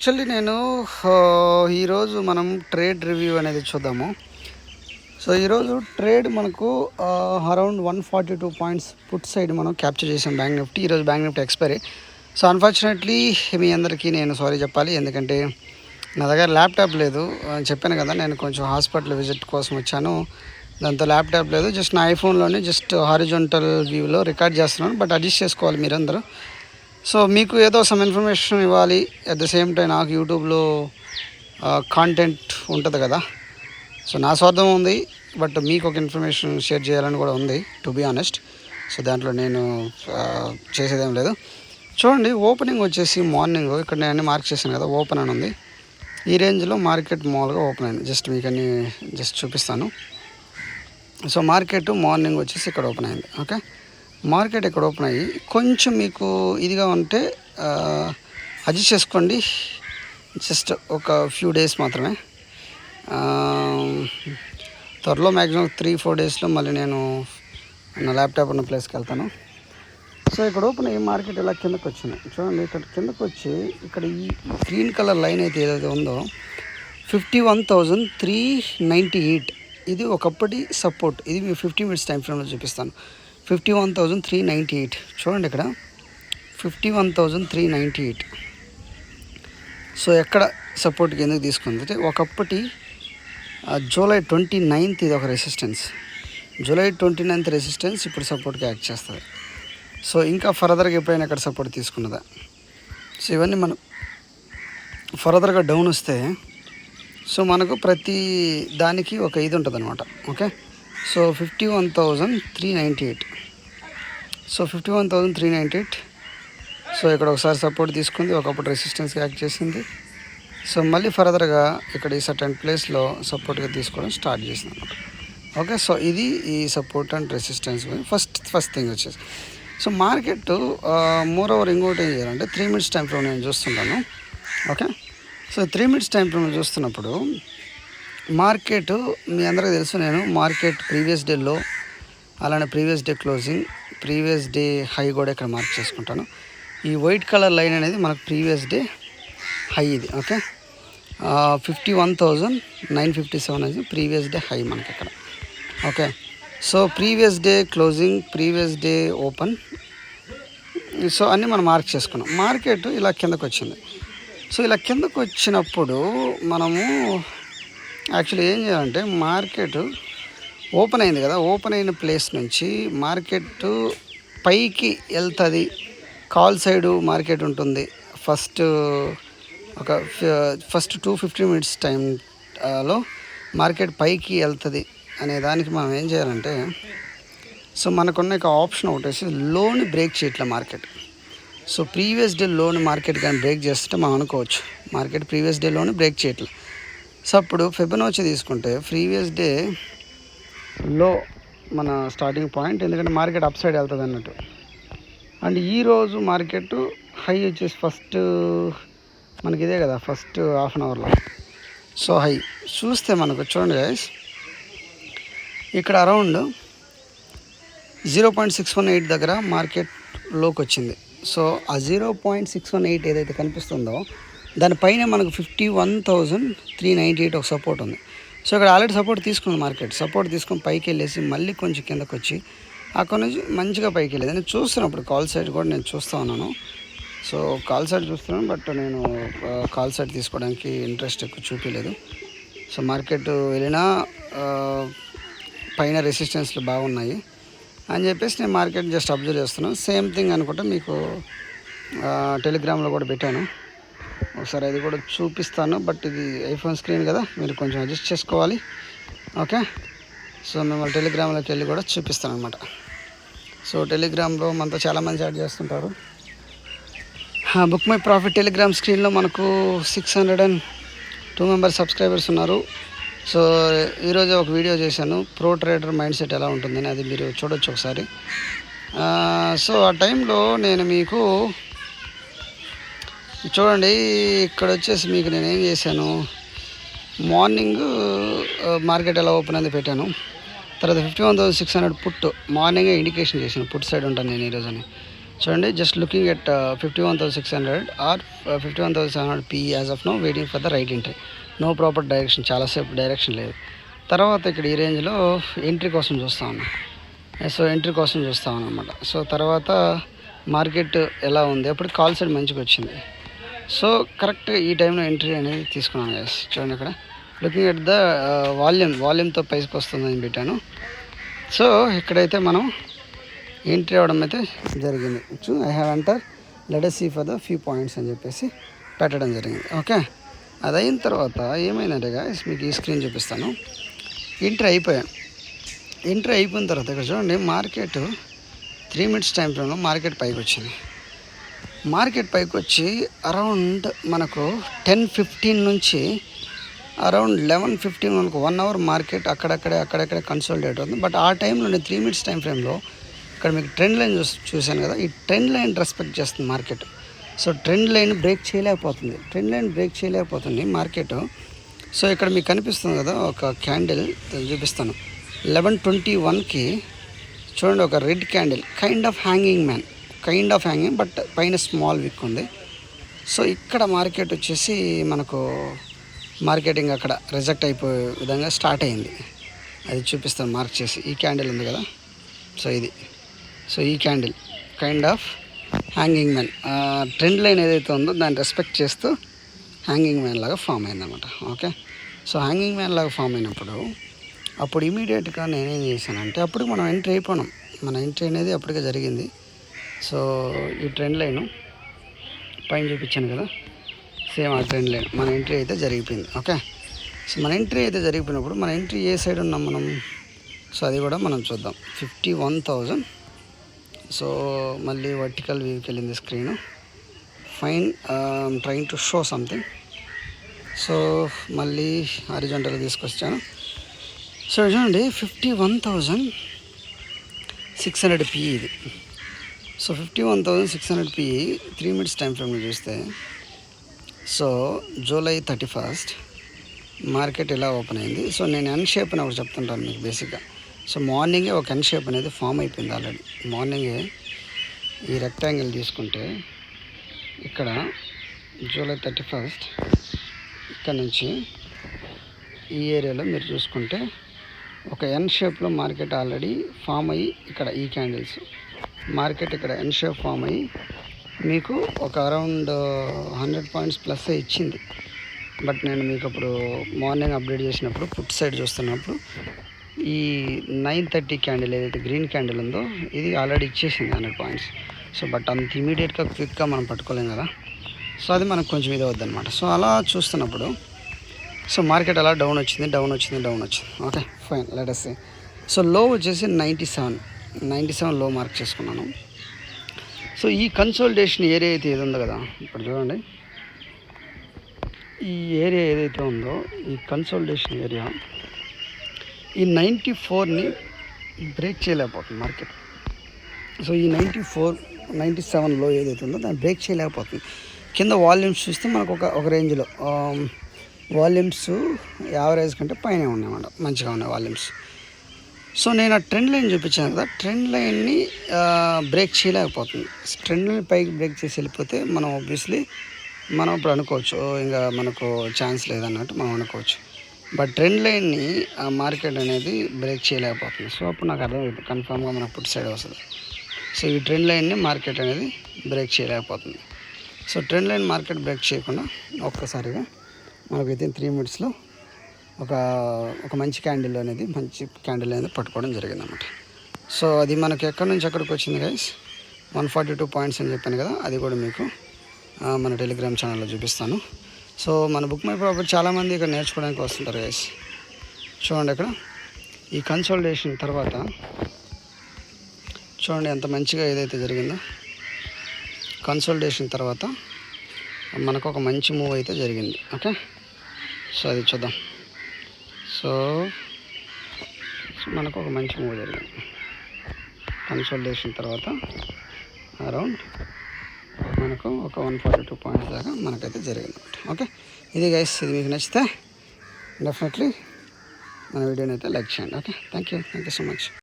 Actually నేను ఈరోజు మనం ట్రేడ్ రివ్యూ అనేది చూద్దాము. సో ఈరోజు ట్రేడ్ మనకు అరౌండ్ 142 పాయింట్స్ పుట్ సైడ్ మనం క్యాప్చర్ చేసాం బ్యాంక్ నిఫ్టీ. ఈరోజు bank Nifty expiry. So unfortunately మీ అందరికీ నేను సారీ చెప్పాలి, ఎందుకంటే నా దగ్గర ల్యాప్టాప్ లేదు. చెప్పాను కదా, నేను కొంచెం హాస్పిటల్ విజిట్ కోసం వచ్చాను, దాంతో ల్యాప్టాప్ లేదు. జస్ట్ నా ఐఫోన్లోనే జస్ట్ హారిజాంటల్ వ్యూలో రికార్డ్ చేస్తున్నాను, బట్ అడ్జస్ట్ చేసుకోవాలి మీరందరూ. సో మీకు ఏదో సమ్ ఇన్ఫర్మేషన్ ఇవ్వాలి, అట్ ద సేమ్ టైం నాకు యూట్యూబ్లో కాంటెంట్ ఉంటుంది కదా. సో నా స్వార్థం ఉంది, బట్ మీకు ఒక ఇన్ఫర్మేషన్ షేర్ చేయాలని కూడా ఉంది, టు బీ ఆనెస్ట్. సో దాంట్లో నేను చేసేదేం లేదు. చూడండి, ఓపెనింగ్ వచ్చేసి మార్నింగ్ ఇక్కడ నేను అన్ని మార్క్ చేశాను కదా, ఓపెన్ అని ఉంది. ఈ రేంజ్లో మార్కెట్ మామూలుగా ఓపెన్ అయింది. జస్ట్ మీకు అన్ని జస్ట్ చూపిస్తాను. సో మార్కెట్ మార్నింగ్ వచ్చేసి ఇక్కడ ఓపెన్ అయింది. ఓకే, మార్కెట్ ఇక్కడ ఓపెన్ అయ్యి కొంచెం మీకు ఇదిగా ఉంటే అడ్జస్ట్ చేసుకోండి. జస్ట్ ఒక ఫ్యూ డేస్ మాత్రమే. త్వరలో మ్యాక్సిమం 3-4 డేస్లో మళ్ళీ నేను నా ల్యాప్టాప్ ఉన్న ప్లేస్కి వెళ్తాను. సో ఇక్కడ ఓపెన్ అయ్యి మార్కెట్ ఇలా కిందకు వచ్చింది. చూడండి, ఇక్కడ కిందకు వచ్చి ఇక్కడ ఈ గ్రీన్ కలర్ లైన్ అయితే ఏదైతే ఉందో 51,398, ఇది ఒకప్పటి సపోర్ట్. ఇది మీ 50 మినిట్స్ టైం ఫ్రేమ్లో చూపిస్తాను. 51,398. చూడండి, ఇక్కడ 51,398. సో ఎక్కడ సపోర్ట్కి ఎందుకు తీసుకుంది అంటే, ఒకప్పటి జూలై 29th ఇది ఒక రెసిస్టెన్స్. జూలై 29th రెసిస్టెన్స్ ఇప్పుడు సపోర్ట్కి యాక్ట్ చేస్తుంది. సో ఇంకా ఫర్దర్గా ఎప్పుడైనా ఎక్కడ సపోర్ట్ తీసుకున్నదా. సో ఇవన్నీ మనం ఫర్దర్గా డౌన్ వస్తే సో మనకు ప్రతి దానికి ఒక ఇది ఉంటుంది అనమాట. Okay, so 51,398. సో 51,398. సో ఇక్కడ ఒకసారి సపోర్ట్ తీసుకుంది, ఒకప్పుడు రెసిస్టెన్స్కి యాక్ట్ చేసింది. సో మళ్ళీ ఫర్దర్గా ఇక్కడ ఈ సర్టెన్ ప్లేస్లో సపోర్ట్గా తీసుకోవడం స్టార్ట్ చేసింది అనమాట. ఓకే, సో ఇది ఈ support and resistance first thing వచ్చేసి. సో మార్కెట్ మోర్ ఓవర్ ఇంకోటి ఏం చేయాలంటే 3 మినిట్స్ టైం ఫ్రేమ్ నేను చూస్తుంటాను. Okay, so 3 minutes time frame చూస్తున్నప్పుడు మార్కెట్ మీ అందరికీ తెలుసు, నేను మార్కెట్ ప్రీవియస్ డేలో అలానే previous day closing, previous day high కూడా ఇక్కడ మార్క్ చేసుకుంటాను. ఈ వైట్ కలర్ లైన్ అనేది మనకు ప్రీవియస్ డే హై ఇది. ఓకే, 51,957 అనేది ప్రీవియస్ డే హై మనకి ఇక్కడ. Okay, so previous day closing, previous day open, so అన్నీ మనం మార్క్ చేసుకున్నాం. మార్కెట్ ఇలా కిందకు వచ్చింది. సో ఇలా కిందకు వచ్చినప్పుడు మనము యాక్చువల్లీ ఏం చేయాలంటే, మార్కెట్ ఓపెన్ అయింది కదా, ఓపెన్ అయిన ప్లేస్ నుంచి మార్కెట్ పైకి వెళ్తుంది. కాల్ సైడు మార్కెట్ ఉంటుంది. ఫస్ట్ 2-15 మినిట్స్ టైంలో మార్కెట్ పైకి వెళ్తుంది అనే దానికి మనం ఏం చేయాలంటే, సో మనకున్న ఒక ఆప్షన్ ఒకటి వచ్చి లోని బ్రేక్ చేయట్లే మార్కెట్. సో ప్రీవియస్ డే లోని మార్కెట్ కానీ బ్రేక్ చేస్తుంటే మనం అనుకోవచ్చు మార్కెట్ ప్రీవియస్ డే లోని బ్రేక్ చేయట్లేదు. సో అప్పుడు ఫిబొనాచి తీసుకుంటే ప్రీవియస్ డే లో మన స్టార్టింగ్ పాయింట్, ఎందుకంటే మార్కెట్ అప్ సైడ్ వెళ్తుంది అన్నట్టు. అండ్ ఈరోజు మార్కెట్ హై వచ్చేసి ఫస్ట్ మనకి ఇదే కదా, ఫస్ట్ హాఫ్ అన్ అవర్లో. సో హై చూస్తే మనకు చూడండి గైస్, ఇక్కడ అరౌండ్ 0.618 దగ్గర మార్కెట్ లోకి వచ్చింది. సో ఆ 0.618 ఏదైతే కనిపిస్తుందో దానిపైన మనకు 51,398 ఒక సపోర్ట్ ఉంది. సో ఇక్కడ ఆల్రెడీ సపోర్ట్ తీసుకుంది మార్కెట్. సపోర్ట్ తీసుకొని పైకి వెళ్ళేసి మళ్ళీ కొంచెం కిందకు వచ్చి అక్కడ నుంచి మంచిగా పైకి వెళ్ళేది. నేను చూస్తున్నప్పుడు కాల్ సైడ్ కూడా నేను చూస్తూ ఉన్నాను. సో కాల్ సైడ్ చూస్తున్నాను, బట్ నేను కాల్ సైడ్ తీసుకోవడానికి ఇంట్రెస్ట్ ఎక్కువ చూపించలేదు. సో మార్కెట్ వెళ్ళినా పైన రెసిస్టెన్స్లు బాగున్నాయి అని చెప్పేసి నేను మార్కెట్ జస్ట్ అబ్జర్వ్ చేస్తున్నాను. సేమ్ థింగ్ అనుకుంటే మీకు టెలిగ్రామ్లో కూడా పెట్టాను, ఒకసారి అది కూడా చూపిస్తాను. బట్ ఇది ఐఫోన్ స్క్రీన్ కదా, మీరు కొంచెం అడ్జస్ట్ చేసుకోవాలి. ఓకే, సో మిమ్మల్ని టెలిగ్రామ్లోకి వెళ్ళి కూడా చూపిస్తాను అనమాట. సో టెలిగ్రామ్లో మనతో చాలామంది చాట్ చేస్తుంటారు. బుక్ మై ప్రాఫిట్ టెలిగ్రామ్ స్క్రీన్లో మనకు 602 మెంబర్స్ సబ్స్క్రైబర్స్ ఉన్నారు. సో ఈరోజు ఒక వీడియో చేశాను, ప్రో ట్రేడర్ మైండ్ సెట్ ఎలా ఉంటుందని, అది మీరు చూడొచ్చు ఒకసారి. సో ఆ టైంలో నేను మీకు చూడండి, ఇక్కడ వచ్చేసి మీకు నేనేం చేశాను, మార్నింగ్ మార్కెట్ ఎలా ఓపెన్ అనేది పెట్టాను. తర్వాత 51,600 పుట్ మార్నింగే ఇండికేషన్ చేశాను, పుట్ సైడ్ ఉంటాను నేను ఈరోజు అని. చూడండి, just looking at 51,600 or 51,700 p as of now, waiting for the right entry. No proper direction, చాలాసేపు డైరెక్షన్ లేదు. తర్వాత ఇక్కడ ఈ రేంజ్లో ఎంట్రీ కోసం చూస్తా ఉన్నాం. సో ఎంట్రీ కోసం చూస్తాం అన్నమాట. సో తర్వాత మార్కెట్ ఎలా ఉంది, అప్పుడు కాల్ సైడ్ మంచిగా వచ్చింది. సో కరెక్ట్గా ఈ టైంలో ఎంట్రీ అనేది తీసుకున్నాను గైస్. చూడండి ఇక్కడ లుకింగ్ ఎట్ ద వాల్యూమ్తో పైకి వస్తుందని పెట్టాను. సో ఇక్కడైతే మనం ఎంట్రీ అవ్వడం అయితే జరిగింది. I have enter let us see for the few points అని చెప్పేసి పెట్టడం జరిగింది. ఓకే, అది అయిన తర్వాత ఏమైందంటే గైస్, మీకు ఈ స్క్రీన్ చూపిస్తాను. ఎంట్రీ అయిపోయాను. ఎంట్రీ అయిపోయిన తర్వాత ఇక్కడ చూడండి, మార్కెట్ 3 minutes టైం ఫ్రేమ్లో మార్కెట్ పైకి వచ్చింది. మార్కెట్ పైకి వచ్చి అరౌండ్ మనకు 10:15 నుంచి అరౌండ్ 11:15 మనకు 1 hour మార్కెట్ అక్కడక్కడే కన్సోలిడేట్ అవుతుంది. బట్ ఆ టైంలో నేను 3 minutes టైం ఫ్రేమ్లో ఇక్కడ మీకు ట్రెండ్ లైన్ చూశాను కదా, ఈ ట్రెండ్ లైన్ రెస్పెక్ట్ చేస్తుంది market. So trend line break చేయలేకపోతుంది మార్కెట్. సో ఇక్కడ మీకు కనిపిస్తుంది కదా ఒక క్యాండిల్ చూపిస్తాను. 11:21కి చూడండి, ఒక red candle kind of hanging but పైన స్మాల్ విక్ ఉంది. సో ఇక్కడ మార్కెట్ వచ్చేసి మనకు మార్కెటింగ్ అక్కడ రిజెక్ట్ అయిపోయే విధంగా స్టార్ట్ అయింది. అది చూపిస్తాను మార్క్ చేసి. ఈ క్యాండిల్ ఉంది కదా, సో ఈ candle kind of hanging man, trend line ఏదైతే ఉందో దాన్ని రెస్పెక్ట్ చేస్తూ హ్యాంగింగ్ మ్యాన్ లాగా ఫామ్ అయిందన్నమాట. ఓకే, సో హ్యాంగింగ్ మ్యాన్ లాగా ఫామ్ అయినప్పుడు అప్పుడు ఇమీడియట్గా నేనేం చేశానంటే, అప్పుడు మనం ఎంట్రీ అయిపోయినాం. మన ఎంట్రీ అనేది అప్పటికే జరిగింది. సో ఈ ట్రెండ్ లైను పైన చూపించాను కదా, సేమ్ ఆ ట్రెండ్ లైన్ మన ఎంట్రీ అయితే జరిగిపోయింది. ఓకే, సో మన ఎంట్రీ అయితే జరిగిపోయినప్పుడు మన ఎంట్రీ ఏ సైడ్ ఉన్నాం మనం, సో అది కూడా మనం చూద్దాం. 51,000. సో మళ్ళీ వర్టికల్ వ్యూకి వెళ్ళింది screen. Fine, trying to show something. So మళ్ళీ హారిజాంటల్గా తీసుకొచ్చాను. సో చూడండి, 51,600 PE ఇది. సో 51,600 PE 3 minutes టైం ఫ్రేమ్లో చూస్తే, సో July 31st మార్కెట్ ఎలా ఓపెన్ అయింది. సో నేను ఎన్ షేప్ అని ఒకటి చెప్తుంటాను మీకు బేసిక్గా. సో మార్నింగే ఒక ఎన్ షేప్ అనేది ఫామ్ అయిపోయింది ఆల్రెడీ. మార్నింగే ఈ రెక్టాంగిల్ తీసుకుంటే ఇక్కడ July 31st ఇక్కడ నుంచి ఈ ఏరియాలో మీరు చూసుకుంటే ఒక ఎన్ షేప్లో మార్కెట్ ఆల్రెడీ ఫామ్ అయ్యి, ఇక్కడ ఈ క్యాండిల్స్ మార్కెట్ ఇక్కడ ఎన్ షేప్ ఫామ్ అయ్యి మీకు ఒక అరౌండ్ 100 points ప్లస్ ఇచ్చింది. బట్ నేను మీకు అప్పుడు మార్నింగ్ అప్డేట్ చేసినప్పుడు పుట్ సైడ్ చూస్తున్నప్పుడు ఈ 9:30 క్యాండిల్ ఏదైతే గ్రీన్ క్యాండిల్ ఉందో ఇది ఆల్రెడీ ఇచ్చేసింది 100 points. సో బట్ అంత ఇమీడియట్గా క్విక్గా మనం పట్టుకోలేం కదా. సో అది మనకు కొంచెం ఇది వద్దనమాట. సో అలా చూస్తున్నప్పుడు సో మార్కెట్ అలా డౌన్ వచ్చింది. Okay, fine, let us see. So low వచ్చేసి 97 లో మార్క్ చేసుకున్నాను. సో ఈ కన్సోలిడేషన్ ఏరియా అయితే ఏది ఉందో కదా, ఇప్పుడు చూడండి, ఈ ఏరియా ఏదైతే ఉందో ఈ కన్సోలిడేషన్ ఏరియా ఈ 94ని బ్రేక్ చేయలేకపోతుంది మార్కెట్. సో ఈ 97 లో ఏదైతే ఉందో దాన్ని బ్రేక్ చేయలేకపోతుంది. కింద వాల్యూమ్స్ చూస్తే మనకు ఒక రేంజ్లో వాల్యూమ్స్ యావరేజ్ కంటే పైన ఉన్నాయన్నమాట, మంచిగా ఉన్నాయి వాల్యూమ్స్. సో నేను ఆ ట్రెండ్ లైన్ చూపించాను కదా, ట్రెండ్ లైన్ని బ్రేక్ చేయలేకపోతుంది. ట్రెండ్ లైన్ పైకి బ్రేక్ చేసి వెళ్ళిపోతే మనం ఆబ్వియస్లీ మనం ఇప్పుడు అనుకోవచ్చు ఇంకా మనకు ఛాన్స్ లేదన్నట్టు మనం అనుకోవచ్చు. బట్ ట్రెండ్ లైన్ని మార్కెట్ అనేది బ్రేక్ చేయలేకపోతుంది. సో అప్పుడు నాకు అర్థమైంది కన్ఫామ్గా మనకు పుట్ సైడ్ వస్తుంది. సో ఈ ట్రెండ్ లైన్ని మార్కెట్ అనేది బ్రేక్ చేయలేకపోతుంది. So trend line market break చేయకుండా ఒక్కసారిగా మనకు విత్ ఇన్ 3 minutesలో ఒక మంచి క్యాండిల్ అనేది పట్టుకోవడం జరిగింది అన్నమాట. సో అది మనకి ఎక్కడి నుంచి ఎక్కడికి వచ్చింది గైస్, 142 points అని చెప్పాను కదా, అది కూడా మీకు మన టెలిగ్రామ్ ఛానల్లో చూపిస్తాను. సో మన బుక్ మై ప్రాపర్టీ చాలామంది ఇక్కడ నేర్చుకోవడానికి వస్తుంటారు గైస్. చూడండి ఇక్కడ ఈ కన్సోలిడేషన్ తర్వాత చూడండి ఎంత మంచిగా ఏదైతే జరిగిందో. కన్సోలిడేషన్ తర్వాత మనకు ఒక మంచి మూవ్ అయితే జరిగింది. ఓకే, సో అది చూద్దాం. సో మనకు ఒక మంచి మూవ్ జరిగింది కన్సోలిడేషన్ తర్వాత. అరౌండ్ మనకు ఒక 142 points దాకా మనకైతే జరిగింది. ఓకే, ఇది గైస్, ఇది మీకు నచ్చితే డెఫినెట్లీ మన వీడియోని అయితే లైక్ చేయండి. Okay, thank you so much.